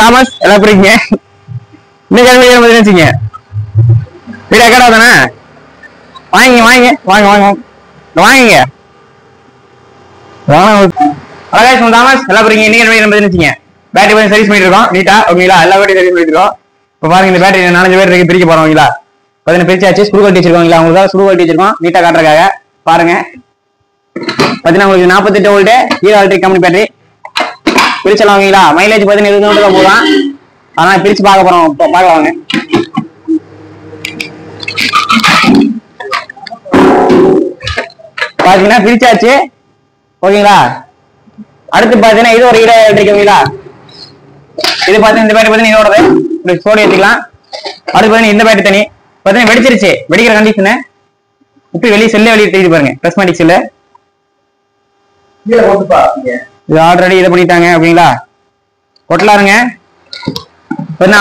Thomas எல்லாம் புரியுங்க. இன்னைக்கு கிளம்பி வச்சுங்க வீடு கடை தானே வாங்கிங்க வாங்க வாங்க வாங்க வாங்கிங்க தாமஸ் எல்லாம் புரியுங்க. இன்னைக்கு வச்சுங்க பேட்டரி கொஞ்சம் சர்வீஸ் பண்ணிட்டு இருக்கோம் நீட்டா ஓகேங்களா. எல்லா பேட்டரி சர்வீஸ் பண்ணிட்டு இருக்கோம். இப்போ பாருங்க இந்த பேட்டரி 4-5 பேர் இருக்கு பிரிக்க போறோம்ங்களா. பார்த்தீங்கன்னா பிரிச்சாச்சு ஸ்க்ரூ கட்டி வச்சிருக்கோங்களா. உங்களுக்கு ஸ்க்ரூ கட்டி வச்சிருக்கோம் நீட்டா காட்டுறதுக்காக. பாருங்க பார்த்தீங்கன்னா உங்களுக்கு 48 volt Hero electric company battery பிரிச்சலாம் வாங்கீங்களா. மைலேஜ் பார்த்தீங்கன்னா 20 கிலோமீட்டர் போகலாம். ஆனால் பிரிச்சு பார்க்க போறோம் பார்க்கலாம் வாங்க. பாத்தீங்கன்னா பிரிச்சாச்சு ஓகேங்களா. அடுத்து பாத்தீங்கன்னா இது ஒரு ஹீரோ எலக்ட்ரிக் கம்பெனிங்களா. இது பாத்தீங்கன்னா இந்த பேட்டரி பாத்தீங்கன்னா இதோடது இப்படி சோடி வச்சுக்கலாம். அடுத்து பாத்தீங்கன்னா இந்த பேட்டரி தனி பாத்தீங்கன்னா வெடிச்சிருச்சு. வெடிக்கிற கண்டிஷனு இப்படி வெளியே செல்ல வெளியே தெரியுது பாருங்க. பிளஸ்மேட்டிக் செல்லு இது ஆல்ரெடி இதை பண்ணிட்டாங்க அப்படிங்களா. கொட்டலாருங்க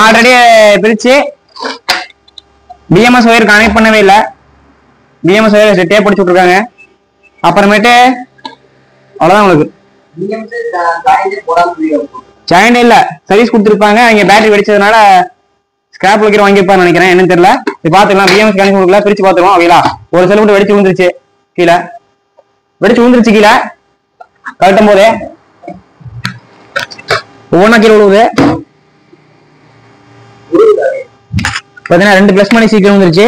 ஆல்ரெடி பிரிச்சு பிஎம்எஸ் ஒயர் கனெக்ட் பண்ணவே இல்லை. பிஎம்எஸ் ஒயர் டேப் பிடிச்சு விட்டுருக்காங்க. அப்புறமேட்டு அவ்வளவுதான் உங்களுக்கு ஜாயிண்ட் இல்ல சர்வீஸ் கொடுத்துருப்பாங்க. இங்க பேட்டரி வெடிச்சதுனால ஸ்கிராப் வைக்கிற வாங்கியிருப்பான்னு நினைக்கிறேன். என்னன்னு தெரியல. இது பாத்துக்கலாம். பிஎம்எஸ் கனெக்ட் கொடுக்கல பிரிச்சு பாத்துருவோம் ஓகேங்களா. ஒரு செல் மட்டும் வெடிச்சு விழுந்துருச்சு கீழே. வெடிச்சு விழுந்துருச்சு கீழே கழட்டும் போதே ஒவ்வொன்னா கீழே விழுவுது. பாத்தீங்கன்னா 2 பிளஸ் மணி சீக்கிரம் வந்துருச்சு.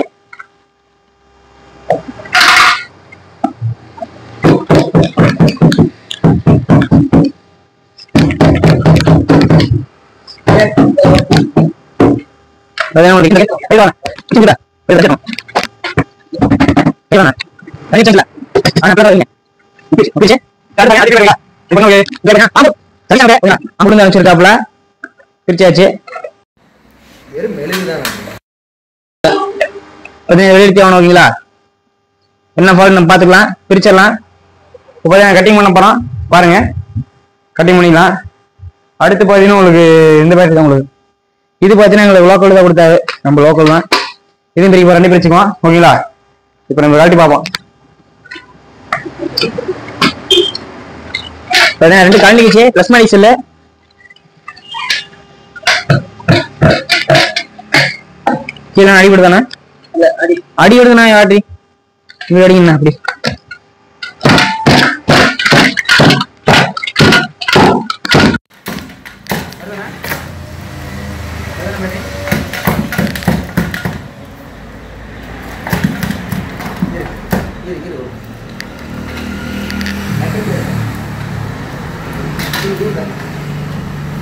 பிரிச்சாச்சு ஓகேங்களா. என்ன ஃபால்ட் நம்ம பாத்துக்கலாம் பிரிச்சிடலாம். இப்போ கட்டிங் பண்ண போறோம் பாருங்க. கட்டிங் பண்ணிக்கலாம். அடுத்து பாத்தீங்கன்னா உங்களுக்கு இந்த பேட்டரி தான் உங்களுக்கு. இது பாத்தீங்கன்னா எங்களுக்கு லோக்கல் தான் கொடுத்தாரு. நம்ம லோக்கல் தான். இதுவும் பிரிக்க 2 பிரிச்சுக்குவோம் ஓகேங்களா. இப்போ நம்ம கழட்டி பார்ப்போம். 2 கலந்துக்கிச்சு பிளஸ் மேடிக் செல்லு. கீழே அடிபடுதானே அடி விடுதுண்ணா ஆடி இங்க அடிங்கண்ணா அப்படி.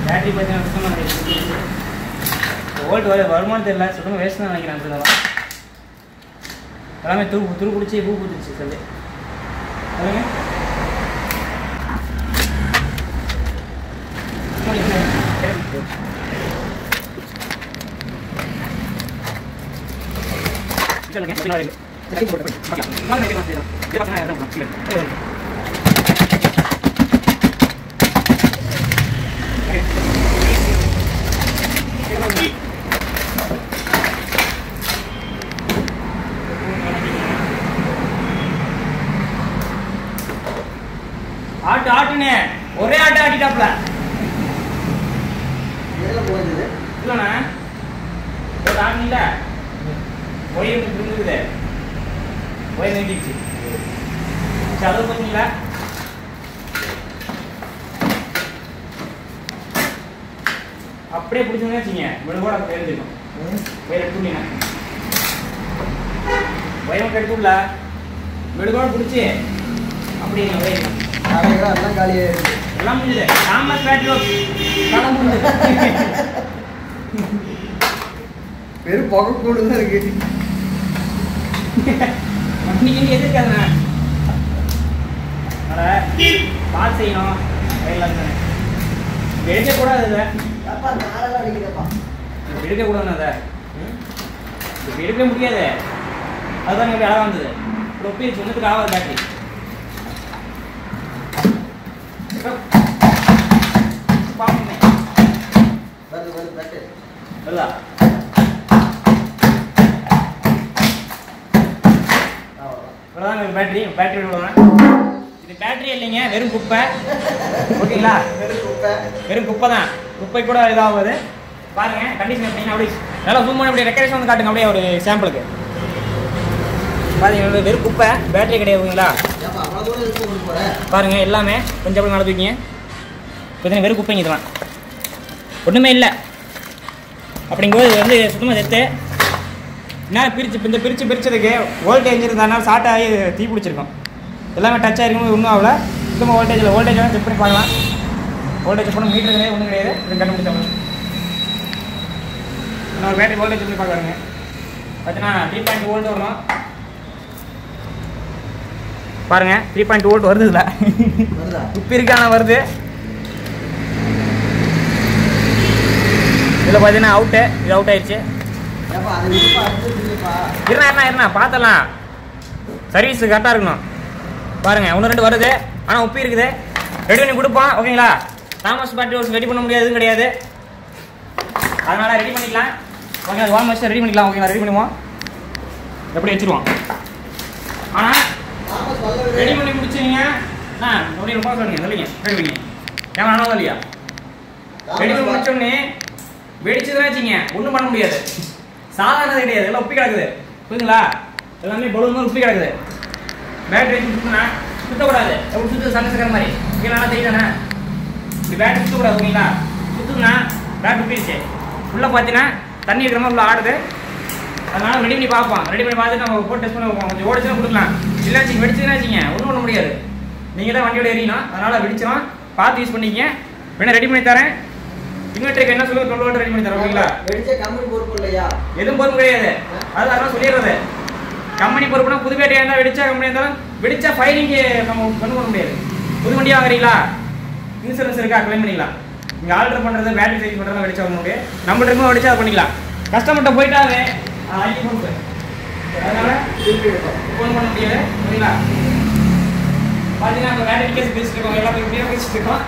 பேட்டரி பார்த்தீங்கன்னா வோல்ட் வருமானம் தெரியல சுத்தமாக வேஸ்ட் தான் நினைக்கிறேன். அப்படிதான் எல்லாமே துரு பிடிச்சி பூ பூத்துச்சு சொல்லி சொல்லுங்க. ஆட்டு ஆட்டுனே ஒரே ஆட்டு ஆட்டிட்டாப்ல இல்லண்ணா ஆட்டுல ஒயிர் இருந்துக்குது. ஒயிர் நீட்டிச்சு சதவு பார்த்தீங்களா. அப்படியே பிடிச்சோன்னு வச்சுங்க விழுகோட தெரிஞ்சுக்கும். ஒயர் எடுத்துட்டீங்க ஒயர் எடுத்துல விழுகோட பிடிச்சி அப்படியே ஒயர் எல்லாம் காலியா எல்லாம் முடிஞ்சது. தாமஸ் பேட்டரி கடை முடிஞ்சது. வெறும் புகை கூடு தான் இருக்கு. இன்னைக்கு எதிர்க்காதுண்ணா பால் செய்யணும் எடுக்கக்கூடாது. எடுக்கக்கூடாது அதை எடுக்க முடியாது. அதுதான் எப்படி அழகா வந்தது. ஒப்பி சொன்னதுக்கு ஆகாது பேட்டரி. பேட்டரி பேட்டரி இது பேட்டரி இல்லைங்க, வெறும் குப்பை. ஓகேங்களா? வெறும் குப்பை தான். குப்பை கூட இதாகுது. பாருங்க கண்டிஷன் எப்படின்னா அப்படியே நல்லா ஜூம் பண்ணி அப்படியே ரெக்கரேஷன் வந்து காட்டுங்க அப்படியே ஒரு சாம்பிளுக்கு. பாருங்க வெறும் குப்பை, பேட்டரி கிடையாதுங்களா? பாருங்க எல்லாமே கொஞ்சம் அப்படி மேலே தூக்கிங்க. கொஞ்சம் வெறும் குப்பைங்க, இதெல்லாம் ஒன்றுமே இல்லை. அப்படிங்கும்போது இது வந்து சுத்தமாக செத்து என்ன பிரிச்சதுக்கு வோல்டேஜ் இருந்ததுனால ஷார்ட் ஆகி தீ பிடிச்சிருக்கும். எல்லாமே டச் ஆகிருக்கும், ஒன்றும் ஆகல. சுத்தமாக வோல்டேஜ் வேணால் செக் பண்ணி பார்க்கலாம். வோல்டேஜ் பண்ண மீட்டர் கிடையாது, ஒன்றும் கிடையாது. இது கண்டுபிடிச்சாங்க. ஒரு பேட்டரி வோல்டேஜ் பண்ணி பார்க்குறாங்க. பார்த்தீங்கன்னா 3.2 வோல்ட் வரணும். பாருங்க 3.2 வோல்ட் வருது. இல்லை உப்பு இருக்கான வருது. இதில் பார்த்தீங்கன்னா அவுட்டு, இது அவுட் ஆயிடுச்சு. இருந்தா பார்த்தலாம், சர்வீஸ் கரெக்டாக இருக்கணும். பாருங்க 1-2 வருது, ஆனால் உப்பு இருக்குது. ரெடி பண்ணி கொடுப்போம். ஓகேங்களா? தாமஸ் பேட்டரி ஹவுஸ் ரெடி பண்ண முடியாது, எதுவும் கிடையாது. அதனால ரெடி பண்ணிக்கலாம். ஓகே, அது வால் மஸ்டர் ரெடி பண்ணிக்கலாம். ஓகேங்களா? ரெடி பண்ணுவோம், எப்படி வச்சுருவோம். ஆனால் ரெடி பண்ணி முடிச்சிங்க அப்படியே ரொம்ப சொல்லுங்க, சொல்லுங்க ரெடி பண்ணி ஏன் வேணாலும் இல்லையா? ரெடி பண்ணி முடிச்சோடனே வெடிச்சதுன்னா வச்சுங்க ஒன்றும் பண்ண முடியாது. சாதாரணது கிடையாது, எல்லாம் உப்பி கிடக்குது. புரியுதுங்களா? எல்லாமே பலூன் மாதிரி உப்பி கிடக்குது. பேட்டரி வச்சு சுற்றுனா சுற்றக்கூடாது. எப்படி சுற்று சண்டை மாதிரி இங்கே நல்லா தெரியுதானே? இப்படி பேட்டரி சுற்றக்கூடாது. ஓகேங்களா? சுற்றுனா பேட்டரி உப்பிடுச்சு. உள்ளே பார்த்தீங்கன்னா தண்ணி இருக்கிற மாதிரி உள்ள ஆடுது. அதனால ரெடி பண்ணி பார்ப்போம். ரெடி பண்ணி பார்த்துட்டு நம்ம போட்டு டெஸ்ட் பண்ணி வைப்போம். கொஞ்சம் ஓடிச்சுன்னா கொடுக்கலாம். இல்லாச்சு வெடிச்சுன்னா வச்சுங்க ஒன்றும் பண்ண முடியாது. நீங்கள் தான் வண்டியோட எரியணும். அதனால் வெடிச்சிடும், பார்த்து யூஸ் பண்ணிக்கங்க. வேணா ரெடி பண்ணி தரேன். இன்வெர்டருக்கு என்ன சொல்லுங்க, 12 வோல்ட் ரெடி பண்ணி தரேன். ஓகேங்களா? கம்பெனி பொறுப்பு இல்லையா? எதுவும் பொறுப்பு கிடையாது. அதெல்லாம் சொல்லிடுறது. கம்பெனி பொறுப்புனா புது பேட்டரியாக இருந்தால் வெடிச்சா கம்பெனி இருந்தாலும் வெடிச்சா ஃபைனிங்கு நம்ம கொண்டு பண்ண முடியாது. புது வண்டியாக வாங்குறீங்களா, இன்சூரன்ஸ் இருக்கா, கிளைம் பண்ணிக்கலாம். நீங்கள் ஆல்டர் பண்ணுறது, பேட்டரி சேஞ்ச் பண்ணுறதா வெடிச்சா வாங்க முடியாது. நம்மள்ட்ட இருக்கும்போது வெடிச்சா அதை பண்ணிக்கலாம். கஸ்டமர்கிட்ட போயிட்டாவே ஐடி பொறுப்பு. அதனால ஃபோன் பண்ண முடியாது. சரிங்களா? பார்த்தீங்கன்னா நம்ம பேட்டரி கேஸ் பேசிட்டு இருக்கோம், எல்லாமே இப்படியே பேசிட்டு இருக்கோம்.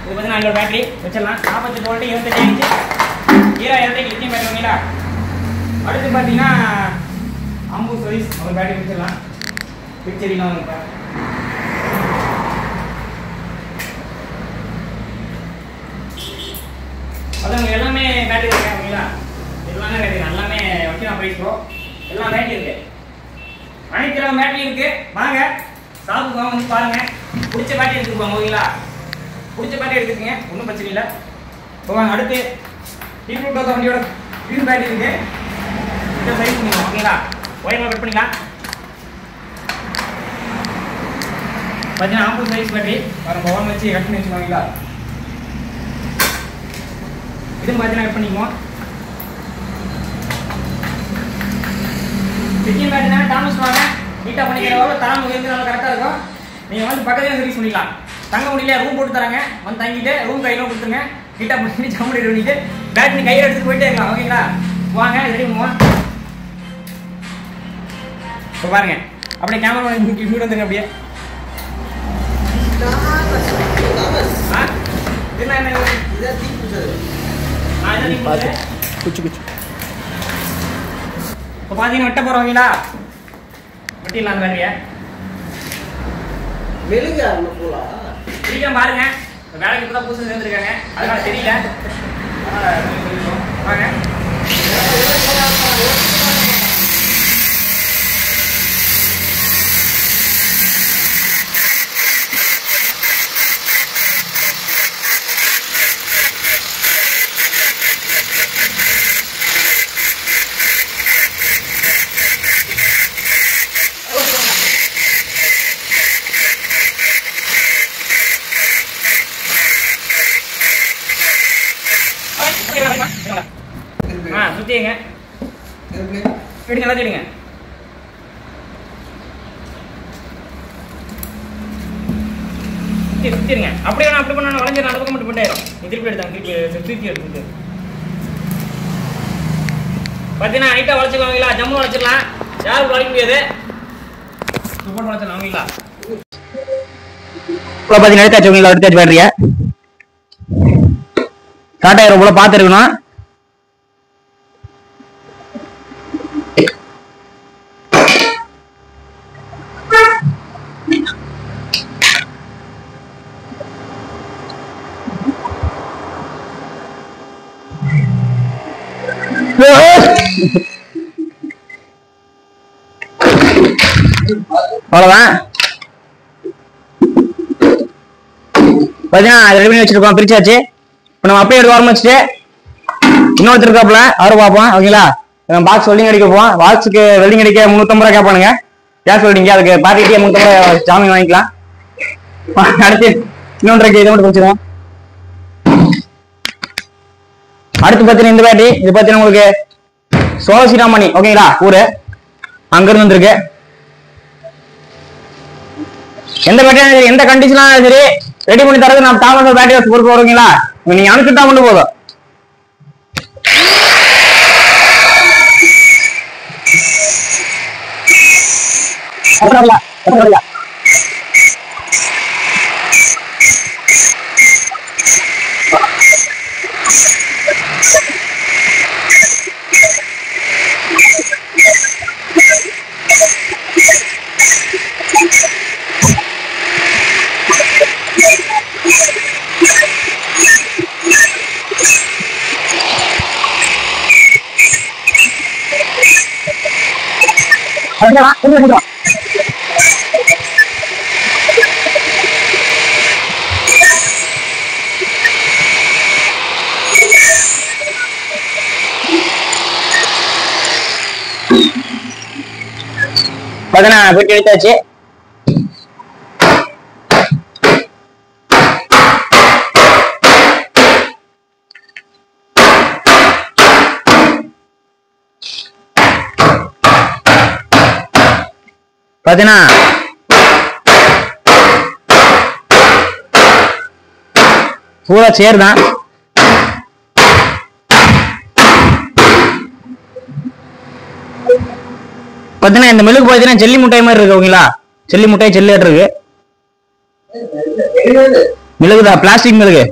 இது பார்த்தீங்கன்னா அதில் பேட்டரி வச்சிடலாம். 48 வோல்ட்டு 28 இன்ச்சு 2000 லித்தியம் பேட்டரி. ஓகேங்களா? அடுத்து பார்த்தீங்கன்னா அம்பு சர்வீஸ் ஒரு பேட்டரி வச்சிடலாம். பிக்சரிலாம் இப்போ அதான் எல்லாமே பேட்டரி இருக்கு. ஓகேங்களா? எல்லாமே பேட்டரி, எல்லாமே வைக்கலாம். ப்ரைஸ் ப்ரோ எல்லாம் பேட்டரி இருக்கு. அனைத்து பேட்டரி இருக்கு. வாங்க ஷாப்புக்கு வாங்க, வந்து பாருங்க. பிடிச்ச பேட்டரி எடுத்துக்குவாங்க. ஓகேங்களா? பிடிச்ச பேட்டரி எடுத்துக்கங்க, ஒன்றும் பிரச்சனை இல்லை. போவாங்க. அடுத்து டீப்ளூட் வண்டியோட க்ரீன் பேட்டரி இருக்கு. இதை சைஸ் பண்ணிக்கலாம். ஓகேங்களா? ஒயரில் கட் பண்ணிக்கலாம். பார்த்தீங்கன்னா ஆம்பிள் சைஸ் பேட்டரி வரும். ஓரம் வச்சு கட் பண்ணி வச்சுக்கோங்களா? இதுவும் பார்த்தீங்கன்னா கட் பண்ணிக்குவோம். சிக்கிங் பேட்டரினா டாமஸ் வாங்க, நீட்டாக பண்ணிக்கிறவங்க தரம் இருக்கிறவங்க கரெக்டாக இருக்கும். நீங்கள் வந்து பக்கத்தில் சர்வீஸ் பண்ணிக்கலாம். தங்க முடியல, ரூம் போட்டு தராங்க, வந்து தங்கிட்டு ரூம் கையில் கொடுத்துருங்க. நீட்டாக பண்ணி ஜாமடி பண்ணிட்டு பேட்டரி கையில் எடுத்துகிட்டு போயிட்டே இருக்கலாம். ஓகேங்களா? வாங்க ரெடி பண்ணுவோம். இப்போ பாருங்க அப்படியே கேமரா வீடு வந்துருங்க. அப்படியே குச்சு குச்சு இப்போ பார்த்தீங்கன்னா வெட்ட போகிறவங்களா வெட்டிடலாம். அந்த பேட்டரியை பாருங்க. வேலைக்கு இப்போ தான் புதுசாக சேர்ந்துருக்காங்க, அதனால தெரியல. வாங்க சுத்திங்க, எடுங்க, எல்லாத்தையும் எடுங்க. சுத்திடுங்க. அப்படியே அப்படி பண்ண வளைஞ்சு அந்த பக்கம் மட்டும் போட்டாயிரும். திருப்பி எடுத்தாங்க, திருப்பி எடுத்து பார்த்தீங்கன்னா நைட்டாக வளைச்சுக்கோங்களா? ஜம்மு வளைச்சிடலாம், யாரும் வளைக்க முடியாது. போட்டு வளைச்சிடலாம். அவங்களா இப்போ பார்த்தீங்கன்னா எடுத்தாச்சு. உங்களா எடுத்தாச்சு பேட்டரியா ஸ்டார்ட் ஆயிரும் போல பார்த்துருக்கணும். அவ்வளவுதான். பாத்தீங்கன்னா ரெடி பண்ணி வச்சிருக்கோம், பிரிச்சாச்சு. இப்ப நம்ம அப்படியே எடுத்து ஆரம்பிச்சுட்டு இன்னொருத்தர் இருக்காப்புல அவரை பார்ப்போம். ஓகேங்களா? பாக்ஸ் வெல்டிங் அடிக்க போவோம். பாக்ஸுக்கு வெல்டிங் அடிக்க 350 ரூபா கேட்பானுங்க, கேஸ் வெல்டிங். அதுக்கு பாக்கெட்டே 350 ரூபா ஜாமீன் வாங்கிக்கலாம். அடுத்து இன்னொன்றைக்கு இதை மட்டும் வச்சிருவோம். அடுத்து பார்த்தீங்கன்னா இந்த பேட்டரி, இது பார்த்தீங்கன்னா உங்களுக்கு சோழசிராமணி. ஓகேங்களா? ஊரு அங்கிருந்து வந்திருக்கு. எந்த பேட்டரி எந்த கண்டிஷனாலும் சரி ரெடி பண்ணி தரது நம்ம தாமஸ் பேட்டரி ஹவுஸ் பொறுப்பு வருவீங்களா? நீங்க அனுப்பிட்டா மட்டும் போதும். பார்த்தா போயிட்டு எடுத்தாச்சு. பார்த்தீங்கன்னா பூரா சேர் தான். பார்த்தீங்கன்னா இந்த மெழுகு பார்த்தீங்கன்னா ஜெல்லி முட்டாய் மாதிரி இருக்கு. ஓகேங்களா? ஜெல்லி முட்டாய் ஜெல்லி இருக்கு. மெழுகுதான், பிளாஸ்டிக் மெழுகு.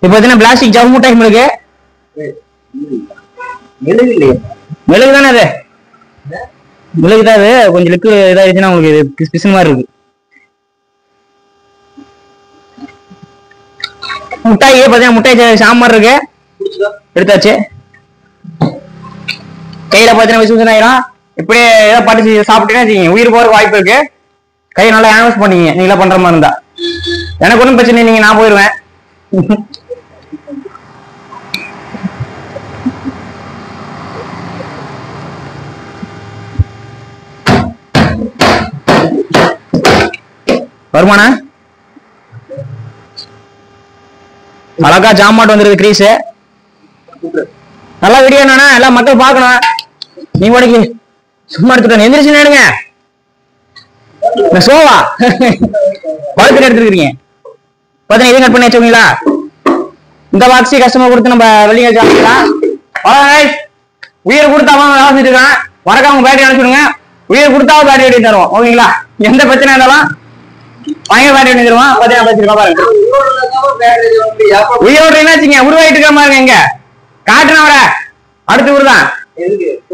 இப்ப பார்த்தீங்கன்னா பிளாஸ்டிக் ஜவு முட்டாய் மெழுகு. மெழுகு தானே அது? மெழுகு தான் அது. கொஞ்சம் லிக்விட் இதாகிடுச்சுன்னா உங்களுக்கு பிசு மாதிரி இருக்கு. முட்டாய் பார்த்தீங்கன்னா முட்டாய் சாம்பார் இருக்கு, எடுத்தாச்சு. கையில பார்த்தீங்கன்னா விசுவசன் ஆயிரும். இப்படியே ஏதாவது படிச்சு சாப்பிட்டீங்கன்னா உயிர் போறதுக்கு வாய்ப்பு இருக்கு. கையை நல்லா ஆனஸ் பண்ணீங்க நீங்களா பண்ற மாதிரி இருந்தா. எனக்கு ஒன்றும் பிரச்சனை இல்லைங்க, நான் போயிடுவேன். வருமானா அழகா ஜாமாட் வந்துருக்கு. கிரீஸ் நல்லா வீடியோ என்னன்னா எல்லாம் மக்கள் பார்க்கணும். நீ உனக்கு சும்மா எடுத்துட்டு எந்திரிச்சு நேடுங்க. சோவா பழத்துல எடுத்துருக்கீங்க. பார்த்தீங்கன்னா இதை கட் பண்ணி வச்சுங்களா? இந்த பாக்ஸி கஸ்டமர் கொடுத்து நம்ம வெளியே வச்சுக்கலாம். உயிர் கொடுத்தாம வேலை செஞ்சுட்டு இருக்கான். மறக்காம பேட்டரி அனுப்பிச்சுடுங்க. உயிர் கொடுத்தாவும் பேட்டரி எடுத்து தருவோம். ஓகேங்களா? எந்த பிரச்சனை இருந்தாலும் பயங்கர பேட்டரி எடுத்து தருவோம். பார்த்தீங்கன்னா வச்சிருக்கோம் பாருங்க. உயிரோடு என்னாச்சுங்க உருவாயிட்டு இருக்க மாதிரி எங்க காட்டுன வர அடுத்து ஊருதான்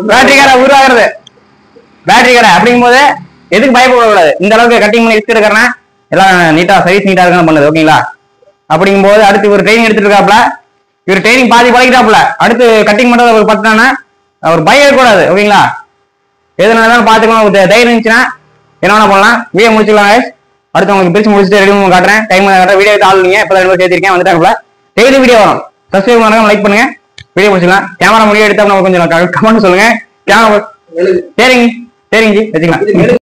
பேட்டரி கடை உருவாகிறது. பேட்டரி கடை அப்படிங்கும் போது எதுக்கு பயப்படக்கூடாது. இந்த அளவுக்கு கட்டிங் பண்ணி எடுத்துருக்கா எல்லாம் நீட்டா சர்வீஸ் நீட்டா இருக்கான்னு பண்ணுது. ஓகேங்களா? அப்படிங்கும் போது அடுத்து ஒரு ட்ரைனிங் எடுத்துட்டு இருக்காப்ல. இவர் ட்ரைனிங் பாதி பழகிட்டாப்ல. அடுத்து கட்டிங் பண்றது அவர் பார்த்தானா அவர் பயம் இருக்கக்கூடாது. ஓகேங்களா? எதுனாலும் பார்த்துக்கலாம். தைரியம் இருந்துச்சுன்னா என்ன வேணா பண்ணலாம். வீடியோ முடிச்சுக்கலாம். அடுத்து உங்களுக்கு பிரிச்சு முடிச்சுட்டு ரெடி பண்ணி காட்டுறேன். டைம் காட்டுறேன். வீடியோ ஆள் நீங்க இப்போ சேர்த்திருக்கேன் வந்துட்டாங்களா. டெய்லி வீடியோ வரும். சப்ஸ்கிரைப் பண்ணுங்க, லைக் பண்ணுங்க, வீடியோ முடிச்சுக்கலாம். கேமரா முடிய எடுத்தா கொஞ்சம் கமெண்ட் சொல்லுங்க. கேமரா சரிங்க சரிங்க வச்சுக்கலாம்.